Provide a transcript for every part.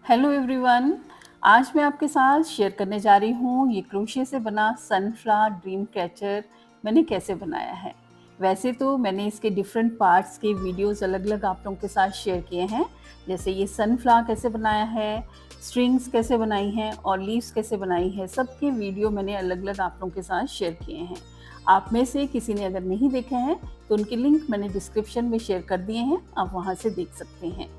Hello everyone. आज मैं आपके साथ शेयर करने जा रही हूँ ये क्रोशे से बना सनफ्लावर ड्रीम कैचर मैंने कैसे बनाया है। वैसे तो मैंने इसके डिफरेंट पार्ट्स के वीडियोस अलग अलग आप लोगों के साथ शेयर किए हैं, जैसे ये सनफ्लावर कैसे बनाया है, स्ट्रिंग्स कैसे बनाई हैं और लीव्स कैसे बनाई है, सबके वीडियो मैंने अलग अलग आप लोगों के साथ शेयर किए हैं। आप में से किसी ने अगर नहीं देखे हैं तो उनके लिंक मैंने डिस्क्रिप्शन में शेयर कर दिए हैं, आप वहाँ से देख सकते हैं।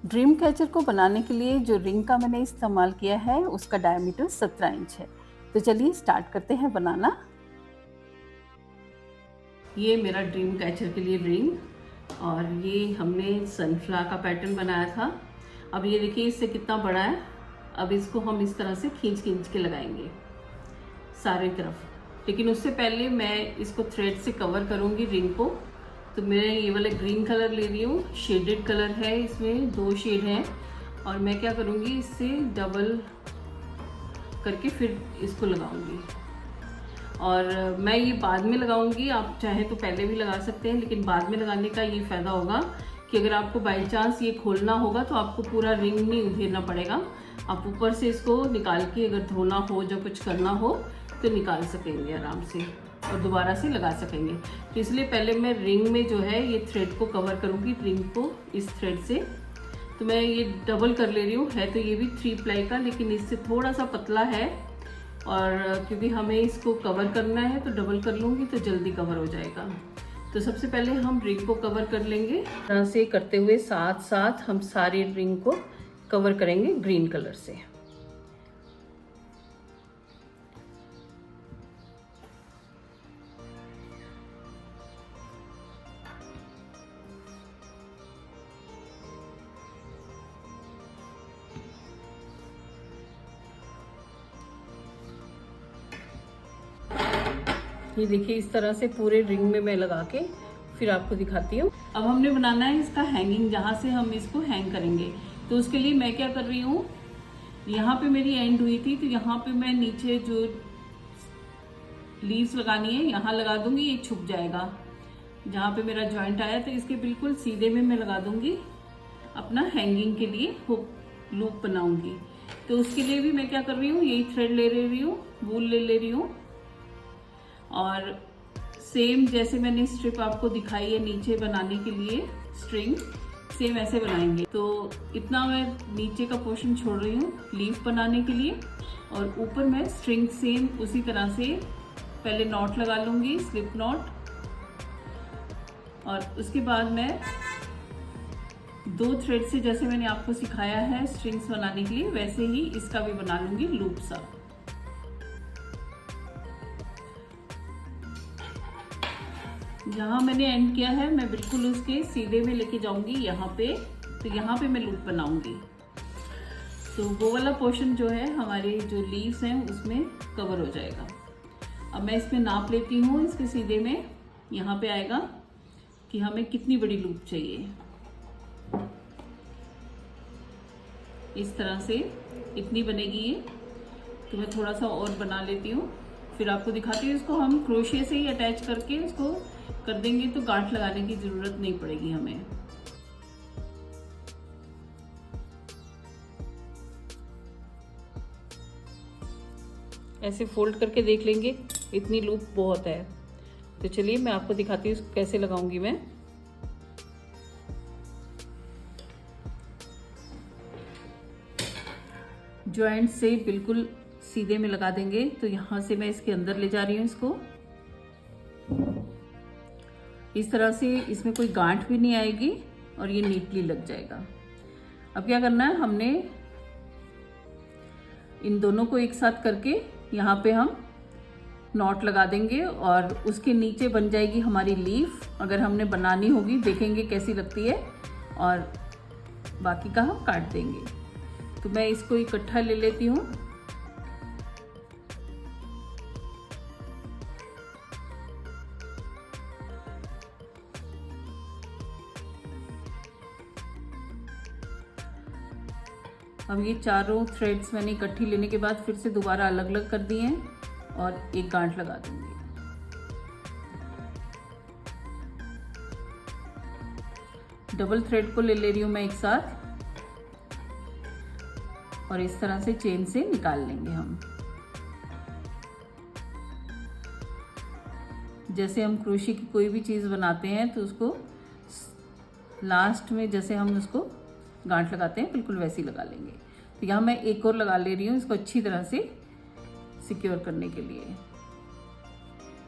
ड्रीम कैचर को बनाने के लिए जो रिंग का मैंने इस्तेमाल किया है उसका डायमीटर 17 इंच है। तो चलिए स्टार्ट करते हैं बनाना। ये मेरा ड्रीम कैचर के लिए रिंग और ये हमने सनफ्लावर का पैटर्न बनाया था। अब ये देखिए इससे कितना बड़ा है। अब इसको हम इस तरह से खींच के लगाएंगे सारे तरफ, लेकिन उससे पहले मैं इसको थ्रेड से कवर करूँगी रिंग को। तो मैं ये वाला ग्रीन कलर ले रही हूँ, शेडेड कलर है, इसमें 2 शेड हैं और मैं क्या करूँगी इससे डबल करके फिर इसको लगाऊंगी। और मैं ये बाद में लगाऊंगी, आप चाहे तो पहले भी लगा सकते हैं, लेकिन बाद में लगाने का ये फ़ायदा होगा कि अगर आपको बाई चांस ये खोलना होगा तो आपको पूरा रिंग नहीं उधेरना पड़ेगा। आप ऊपर से इसको निकाल के अगर धोना हो या कुछ करना हो तो निकाल सकेंगे आराम से और दोबारा से लगा सकेंगे। तो इसलिए पहले मैं रिंग में जो है ये थ्रेड को कवर करूँगी, रिंग को इस थ्रेड से। तो मैं ये डबल कर ले रही हूँ, है तो ये भी 3 प्लाई का, लेकिन इससे थोड़ा सा पतला है और क्योंकि हमें इसको कवर करना है तो डबल कर लूँगी तो जल्दी कवर हो जाएगा। तो सबसे पहले हम रिंग को कवर कर लेंगे। इस तरह से करते हुए साथ साथ हम सारी रिंग को कवर करेंगे ग्रीन कलर से। ये देखिए इस तरह से पूरे रिंग में मैं लगा के फिर आपको दिखाती हूँ। अब हमने बनाना है इसका हैंगिंग, जहाँ से हम इसको हैंग करेंगे। तो उसके लिए मैं क्या कर रही हूँ, यहाँ पे मेरी एंड हुई थी तो यहाँ पे मैं नीचे जो लीव्स लगानी है यहाँ लगा दूंगी, ये छुप जाएगा। जहाँ पे मेरा जॉइंट आया तो इसके बिल्कुल सीधे में मैं लगा दूंगी अपना हैंगिंग के लिए हुक लूप बनाऊंगी। तो उसके लिए भी मैं क्या कर रही हूँ, यही थ्रेड ले रही हूँ, वूल ले रही हूँ और सेम जैसे मैंने स्ट्रिप आपको दिखाई है नीचे बनाने के लिए स्ट्रिंग, सेम ऐसे बनाएंगे। तो इतना मैं नीचे का पोर्शन छोड़ रही हूँ लीफ बनाने के लिए और ऊपर मैं स्ट्रिंग सेम उसी तरह से पहले नॉट लगा लूँगी, स्लिप नॉट, और उसके बाद मैं 2 थ्रेड से जैसे मैंने आपको सिखाया है स्ट्रिंग्स बनाने के लिए वैसे ही इसका भी बना लूँगी लूप सा। जहाँ मैंने एंड किया है मैं बिल्कुल उसके सीधे में लेके जाऊंगी यहाँ पे, तो यहाँ पे मैं लूप बनाऊंगी। तो वो वाला पोर्शन जो है हमारे जो लीव्स हैं उसमें कवर हो जाएगा। अब मैं इसमें नाप लेती हूँ, इसके सीधे में यहाँ पे आएगा कि हमें कितनी बड़ी लूप चाहिए। इस तरह से इतनी बनेगी ये, तो मैं थोड़ा सा और बना लेती हूँ फिर आपको दिखाती हूँ। इसको हम क्रोशे से ही अटैच करके इसको कर देंगे तो गांठ लगाने की ज़रूरत नहीं पड़ेगी हमें। ऐसे फोल्ड करके देख लेंगे, इतनी लूप बहुत है। तो चलिए मैं आपको दिखाती हूँ कैसे लगाऊंगी मैं। जॉइंट से बिल्कुल सीधे में लगा देंगे। तो यहाँ से मैं इसके अंदर ले जा रही हूँ इसको, इस तरह से इसमें कोई गांठ भी नहीं आएगी और ये नीटली लग जाएगा। अब क्या करना है, हमने इन दोनों को एक साथ करके यहाँ पे हम नॉट लगा देंगे और उसके नीचे बन जाएगी हमारी लीफ। अगर हमने बनानी होगी देखेंगे कैसी लगती है और बाकी का हम काट देंगे। तो मैं इसको इकट्ठा ले लेती हूँ। अब ये चारों थ्रेड्स मैंने इकट्ठी लेने के बाद फिर से दोबारा अलग अलग कर दिए हैं और एक गांठ लगा दूंगी। डबल थ्रेड को ले रही हूँ मैं एक साथ और इस तरह से चेन से निकाल लेंगे हम। जैसे हम क्रोशे की कोई भी चीज़ बनाते हैं तो उसको लास्ट में जैसे हम उसको गांठ लगाते हैं बिल्कुल वैसे ही लगा लेंगे। तो यहाँ मैं एक और लगा ले रही हूँ इसको अच्छी तरह से सिक्योर करने के लिए।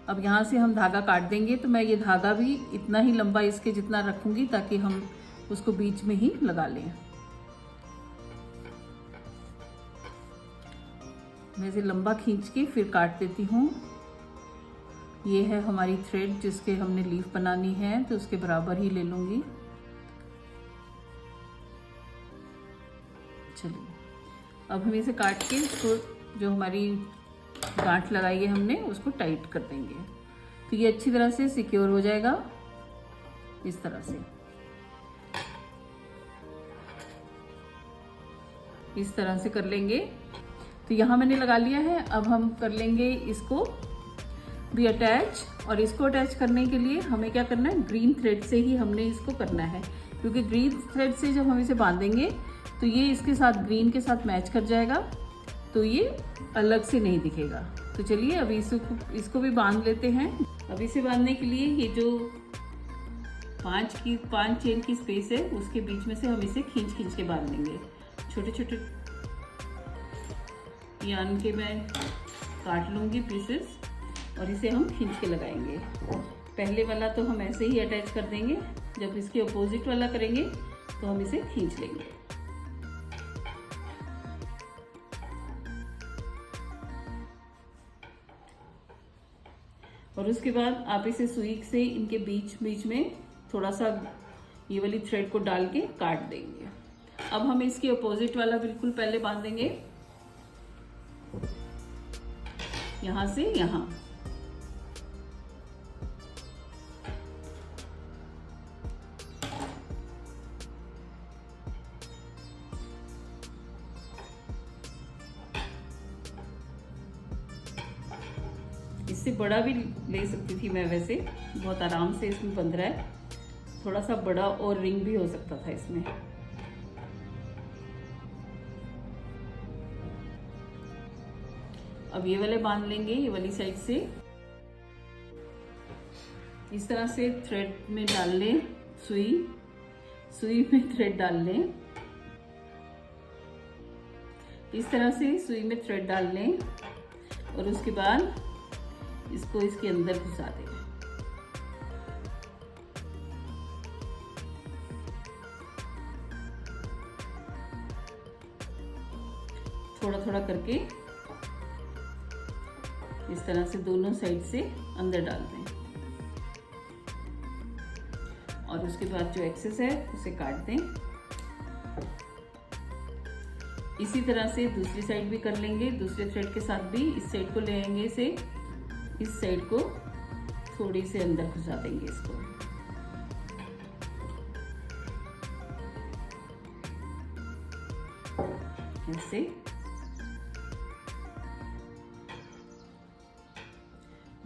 अब यहाँ से हम धागा काट देंगे, तो मैं ये धागा भी इतना ही लंबा इसके जितना रखूँगी ताकि हम उसको बीच में ही लगा लें। मैं इसे लंबा खींच के फिर काट देती हूँ। ये है हमारी थ्रेड जिसके हमने लीफ बनानी है, तो उसके बराबर ही ले लूँगी। चलिए अब हम इसे काट के इसको जो हमारी गांठ लगाई है हमने उसको टाइट कर देंगे, तो ये अच्छी तरह से सिक्योर हो जाएगा। इस तरह से इस तरह से कर लेंगे। तो यहाँ मैंने लगा लिया है। अब हम कर लेंगे इसको भी अटैच, और इसको अटैच करने के लिए हमें क्या करना है, ग्रीन थ्रेड से ही हमने इसको करना है, क्योंकि ग्रीन थ्रेड से जब हम इसे बांधेंगे तो ये इसके साथ ग्रीन के साथ मैच कर जाएगा, तो ये अलग से नहीं दिखेगा। तो चलिए अभी इसको भी बांध लेते हैं। अब इसे बांधने के लिए ये जो 5 चेन की स्पेस है उसके बीच में से हम इसे खींच के बांध लेंगे। छोटे छोटे यार्न के मैं काट लूँगी पीसेस, और इसे हम खींच के लगाएंगे। पहले वाला तो हम ऐसे ही अटैच कर देंगे, जब इसके अपोजिट वाला करेंगे तो हम इसे खींच लेंगे। और उसके बाद आप इसे सुई से इनके बीच में थोड़ा सा ये वाली थ्रेड को डाल के काट देंगे। अब हम इसके अपोजिट वाला बिल्कुल पहले बांधेंगे, यहां से यहां। इससे बड़ा भी ले सकती थी मैं, वैसे बहुत आराम से इसमें बंध रहा है। थोड़ा सा बड़ा और रिंग भी हो सकता था इसमें। अब ये वाले बांध लेंगे, ये वाली साइड से इस तरह से थ्रेड में डाल लें, सुई में थ्रेड डाल लें। इस तरह से सुई में थ्रेड डाल लें और उसके बाद इसको इसके अंदर घुसा दें। थोड़ा थोड़ा करके इस तरह से दोनों साइड से अंदर डाल दें, और उसके बाद जो एक्सेस है उसे काट दें। इसी तरह से दूसरी साइड भी कर लेंगे, दूसरे थ्रेड के साथ भी इस साइड को ले आएंगे, इसे इस साइड को थोड़ी से अंदर घुसा देंगे इसको। ऐसे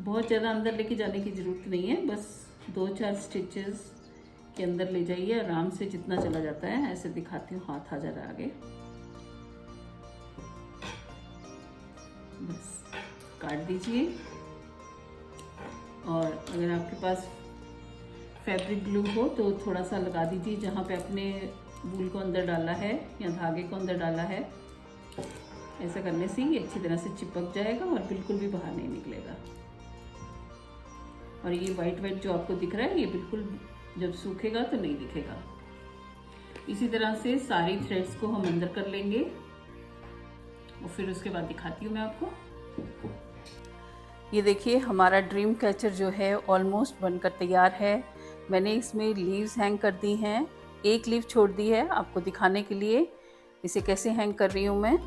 बहुत ज़्यादा अंदर लेके जाने की ज़रूरत नहीं है, बस 2-4 स्टिचेस के अंदर ले जाइए, आराम से जितना चला जाता है। ऐसे दिखाती हूँ, हाथ आ जा रहा है आगे। बस काट दीजिए, और अगर आपके पास फैब्रिक ग्लू हो तो थोड़ा सा लगा दीजिए जहाँ पे अपने वूल को अंदर डाला है या धागे को अंदर डाला है। ऐसा करने से ये अच्छी तरह से चिपक जाएगा और बिल्कुल भी बाहर नहीं निकलेगा। और ये वाइट जो आपको दिख रहा है, ये बिल्कुल जब सूखेगा तो नहीं दिखेगा। इसी तरह से सारी थ्रेड्स को हम अंदर कर लेंगे, और फिर उसके बाद दिखाती हूँ मैं आपको। ये देखिए हमारा ड्रीम कैचर जो है ऑलमोस्ट बनकर तैयार है। मैंने इसमें लीव्स हैंग कर दी हैं, एक लीव छोड़ दी है आपको दिखाने के लिए इसे कैसे हैंग कर रही हूँ मैं।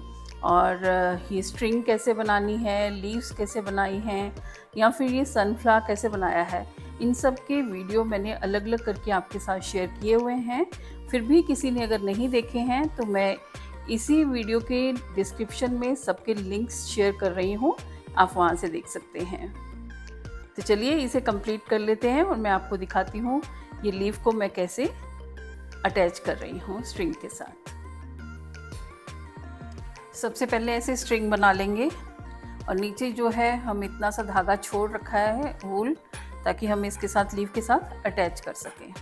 और ये स्ट्रिंग कैसे बनानी है, लीव्स कैसे बनाई हैं, या फिर ये सनफ्लावर कैसे बनाया है, इन सब के वीडियो मैंने अलग अलग करके आपके साथ शेयर किए हुए हैं। फिर भी किसी ने अगर नहीं देखे हैं तो मैं इसी वीडियो के डिस्क्रिप्शन में सबके लिंक्स शेयर कर रही हूँ, आप वहाँ से देख सकते हैं। तो चलिए इसे कंप्लीट कर लेते हैं, और मैं आपको दिखाती हूँ ये लीव को मैं कैसे अटैच कर रही हूँ स्ट्रिंग के साथ। सबसे पहले ऐसे स्ट्रिंग बना लेंगे और नीचे जो है हम इतना सा धागा छोड़ रखा है वूल, ताकि हम इसके साथ लीफ के साथ अटैच कर सकें।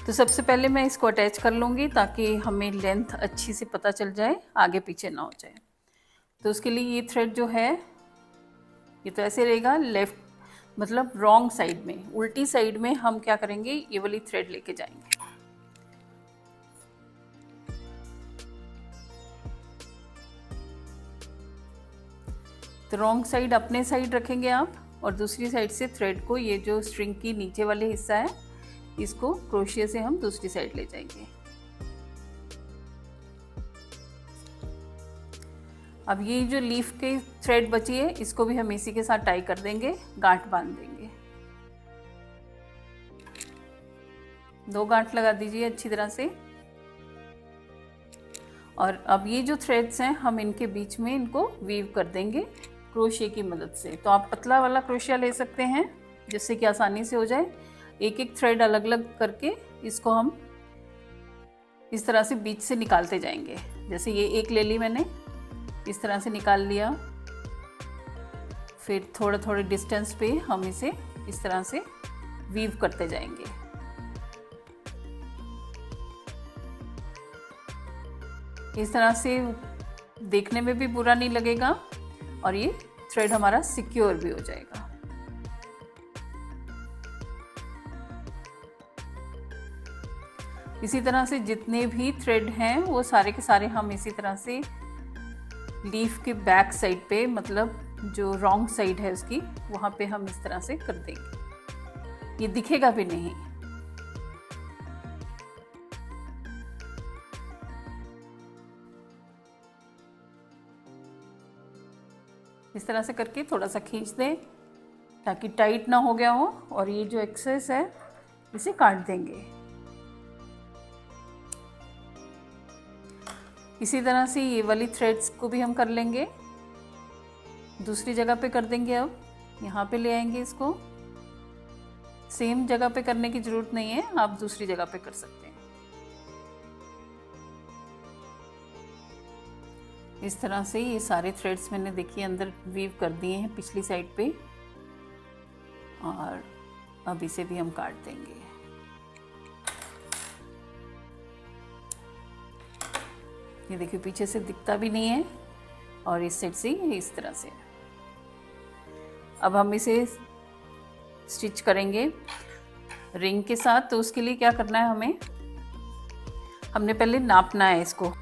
तो सबसे पहले मैं इसको अटैच कर लूँगी ताकि हमें लेंथ अच्छी से पता चल जाए, आगे पीछे ना हो जाए। तो उसके लिए ये थ्रेड जो है ये तो ऐसे रहेगा, लेफ्ट मतलब रॉन्ग साइड में, उल्टी साइड में हम क्या करेंगे, ये वाली थ्रेड लेके जाएंगे। तो रॉन्ग साइड अपने साइड रखेंगे आप, और दूसरी साइड से थ्रेड को, ये जो स्ट्रिंग की नीचे वाले हिस्सा है, इसको क्रोशिया से हम दूसरी साइड ले जाएंगे। अब ये जो लीफ के थ्रेड बची है इसको भी हम इसी के साथ टाई कर देंगे, गांठ बांध देंगे। 2 गांठ लगा दीजिए अच्छी तरह से। और अब ये जो थ्रेड्स हैं हम इनके बीच में इनको वीव कर देंगे क्रोशिया की मदद से। तो आप पतला वाला क्रोशिया ले सकते हैं जिससे कि आसानी से हो जाए। एक एक थ्रेड अलग अलग करके इसको हम इस तरह से बीच से निकालते जाएंगे। जैसे ये एक ले ली मैंने, इस तरह से निकाल लिया, फिर थोड़े थोड़े डिस्टेंस पे हम इसे इस तरह से वीव करते जाएंगे। इस तरह से देखने में भी बुरा नहीं लगेगा और ये थ्रेड हमारा सिक्योर भी हो जाएगा। इसी तरह से जितने भी थ्रेड हैं वो सारे के सारे हम इसी तरह से लीफ के बैक साइड पे, मतलब जो रॉन्ग साइड है उसकी, वहाँ पे हम इस तरह से कर देंगे। ये दिखेगा भी नहीं। इस तरह से करके थोड़ा सा खींच दें ताकि टाइट ना हो गया हो, और ये जो एक्सेस है इसे काट देंगे। इसी तरह से ये वाली थ्रेड्स को भी हम कर लेंगे, दूसरी जगह पे कर देंगे। अब यहाँ पे ले आएंगे इसको, सेम जगह पे करने की ज़रूरत नहीं है, आप दूसरी जगह पे कर सकते हैं। इस तरह से ये सारे थ्रेड्स मैंने देखिए अंदर वीव कर दिए हैं पिछली साइड पे, और अब इसे भी हम काट देंगे। ये देखिए पीछे से दिखता भी नहीं है, और इस साइड से इस तरह से। अब हम इसे स्टिच करेंगे रिंग के साथ। तो उसके लिए क्या करना है, हमने पहले नापना है इसको।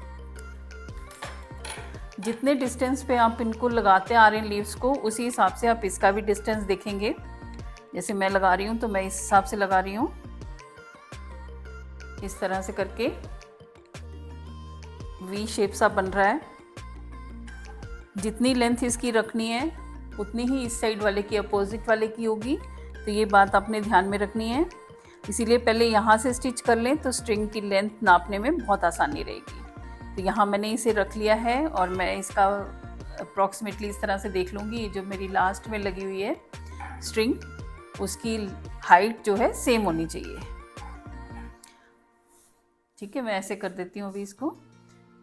जितने डिस्टेंस पे आप इनको लगाते आ रहे हैं लीव्स को, उसी हिसाब से आप इसका भी डिस्टेंस देखेंगे। जैसे मैं लगा रही हूँ तो मैं इस हिसाब से लगा रही हूँ, इस तरह से करके वी शेप सा बन रहा है। जितनी लेंथ इसकी रखनी है उतनी ही इस साइड वाले की अपोजिट वाले की होगी। तो ये बात आपने ध्यान में रखनी है। इसीलिए पहले यहाँ से स्टिच कर लें तो स्ट्रिंग की लेंथ नापने में बहुत आसानी रहेगी। तो यहाँ मैंने इसे रख लिया है, और मैं इसका अप्रॉक्सीमेटली इस तरह से देख लूँगी। ये जो मेरी लास्ट में लगी हुई है स्ट्रिंग, उसकी हाइट जो है सेम होनी चाहिए। ठीक है, मैं ऐसे कर देती हूँ अभी इसको,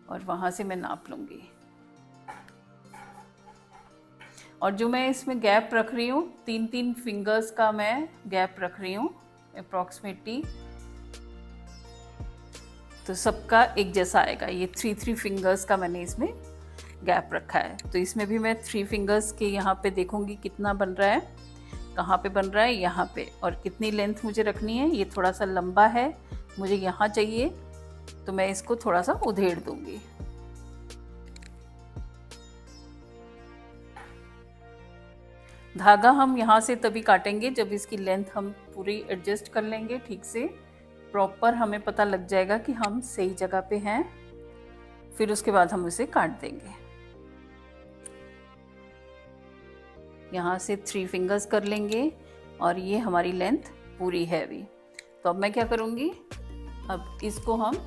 और वहाँ से मैं नाप लूँगी। और जो मैं इसमें गैप रख रही हूँ, 3-3 फिंगर्स का मैं गैप रख रही हूँ अप्रॉक्सीमेटली। तो सबका एक जैसा आएगा। ये 3-3 फिंगर्स का मैंने इसमें गैप रखा है। तो इसमें भी मैं 3 फिंगर्स के यहाँ पे देखूँगी कितना बन रहा है, कहाँ पे बन रहा है, यहाँ पे, और कितनी लेंथ मुझे रखनी है। ये थोड़ा सा लंबा है, मुझे यहाँ चाहिए, तो मैं इसको थोड़ा सा उधेड़ दूँगी। धागा हम यहाँ से तभी काटेंगे जब इसकी लेंथ हम पूरी एडजस्ट कर लेंगे ठीक से, प्रॉपर हमें पता लग जाएगा कि हम सही जगह पे हैं। फिर उसके बाद हम इसे काट देंगे। यहाँ से 3 फिंगर्स कर लेंगे, और ये हमारी लेंथ पूरी है अभी। तो अब मैं क्या करूँगी, अब इसको हम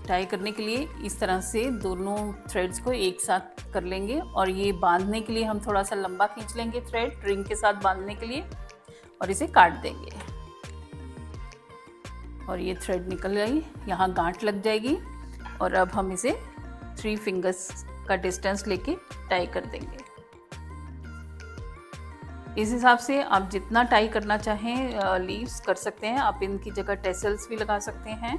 टाई करने के लिए इस तरह से दोनों थ्रेड्स को एक साथ कर लेंगे, और ये बांधने के लिए हम थोड़ा सा लंबा खींच लेंगे थ्रेड रिंग के साथ बांधने के लिए, और इसे काट देंगे। और ये थ्रेड निकल गई, यहाँ गांठ लग जाएगी। और अब हम इसे 3 फिंगर्स का डिस्टेंस लेके टाई कर देंगे। इस हिसाब से आप जितना टाई करना चाहें लीव्स कर सकते हैं। आप इनकी जगह टेसल्स भी लगा सकते हैं।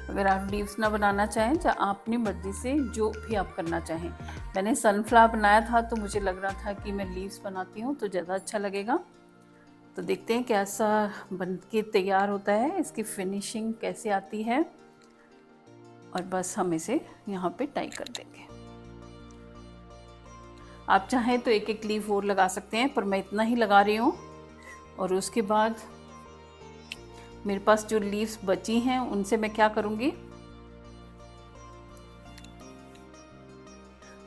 अगर आप लीव्स ना बनाना चाहें, चाहे आप अपनी मर्ज़ी से जो भी आप करना चाहें। मैंने सनफ्लावर बनाया था तो मुझे लग रहा था कि मैं लीव्स बनाती हूँ तो ज़्यादा अच्छा लगेगा। तो देखते हैं कैसा बन के तैयार होता है, इसकी फिनिशिंग कैसे आती है। और बस हम इसे यहाँ पे टाई कर देंगे। आप चाहें तो एक एक लीफ और लगा सकते हैं, पर मैं इतना ही लगा रही हूँ। और उसके बाद मेरे पास जो लीव्स बची हैं उनसे मैं क्या करूँगी,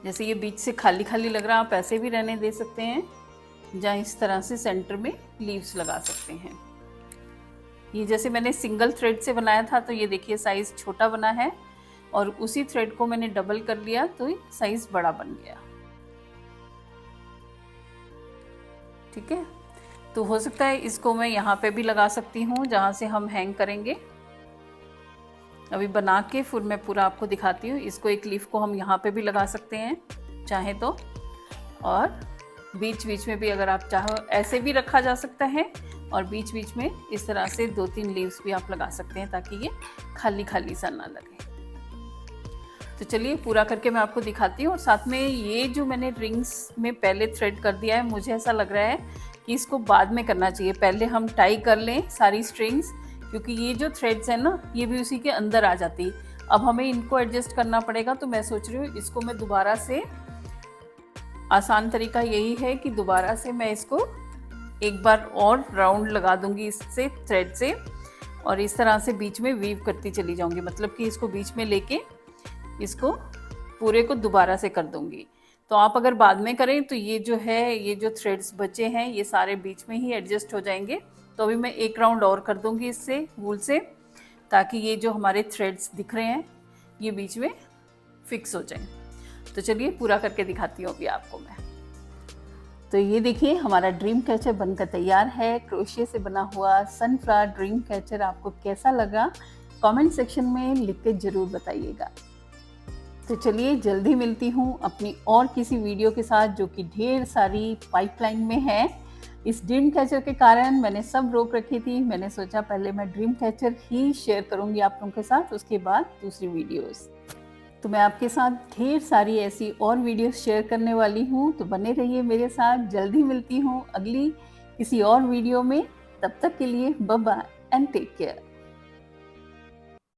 जैसे ये बीच से खाली खाली लग रहा है, आप ऐसे भी रहने दे सकते हैं, जहाँ इस तरह से सेंटर में लीव्स लगा सकते हैं। ये जैसे मैंने सिंगल थ्रेड से बनाया था तो ये देखिए साइज़ छोटा बना है, और उसी थ्रेड को मैंने डबल कर लिया तो ये साइज़ बड़ा बन गया। ठीक है, तो हो सकता है इसको मैं यहाँ पे भी लगा सकती हूँ जहाँ से हम हैंग करेंगे। अभी बना के फिर मैं पूरा आपको दिखाती हूँ। इसको एक लीफ को हम यहाँ पे भी लगा सकते हैं चाहे तो, और बीच बीच में भी अगर आप चाहो ऐसे भी रखा जा सकता है, और बीच बीच में इस तरह से 2-3 लीव्स भी आप लगा सकते हैं ताकि ये खाली खाली सा ना लगे। तो चलिए पूरा करके मैं आपको दिखाती हूँ। और साथ में ये जो मैंने रिंग्स में पहले थ्रेड कर दिया है, मुझे ऐसा लग रहा है कि इसको बाद में करना चाहिए। पहले हम टाई कर लें सारी स्ट्रिंग्स, क्योंकि ये जो थ्रेड्स हैं ना ये भी उसी के अंदर आ जाती है। अब हमें इनको एडजस्ट करना पड़ेगा, तो मैं सोच रही हूँ इसको मैं दोबारा से, आसान तरीका यही है कि दोबारा से मैं इसको एक बार और राउंड लगा दूंगी इससे थ्रेड से, और इस तरह से बीच में वीव करती चली जाऊंगी। मतलब कि इसको बीच में लेके इसको पूरे को दोबारा से कर दूंगी। तो आप अगर बाद में करें तो ये जो है, ये जो थ्रेड्स बचे हैं ये सारे बीच में ही एडजस्ट हो जाएंगे। तो अभी मैं एक राउंड और कर दूंगी इससे वूल से, ताकि ये जो हमारे थ्रेड्स दिख रहे हैं ये बीच में फिक्स हो जाएं। तो चलिए पूरा करके दिखाती हूँ अभी आपको मैं। तो ये देखिए हमारा ड्रीम कैचर बनकर तैयार है। क्रोशिया से बना हुआ सनफ्लावर ड्रीम कैचर आपको कैसा लगा कमेंट सेक्शन में लिख के ज़रूर बताइएगा। तो चलिए जल्दी मिलती हूँ अपनी और किसी वीडियो के साथ, जो कि ढेर सारी पाइपलाइन में है। इस ड्रीम कैचर के कारण मैंने सब रोक रखी थी। मैंने सोचा पहले मैं ड्रीम कैचर ही शेयर करूँगी आप लोगों के साथ, उसके बाद दूसरी वीडियोस। तो मैं आपके साथ ढेर सारी ऐसी और वीडियोस शेयर करने वाली हूँ, तो बने रहिए मेरे साथ। जल्दी मिलती हूँ अगली किसी और वीडियो में। तब तक के लिए bye bye and take care.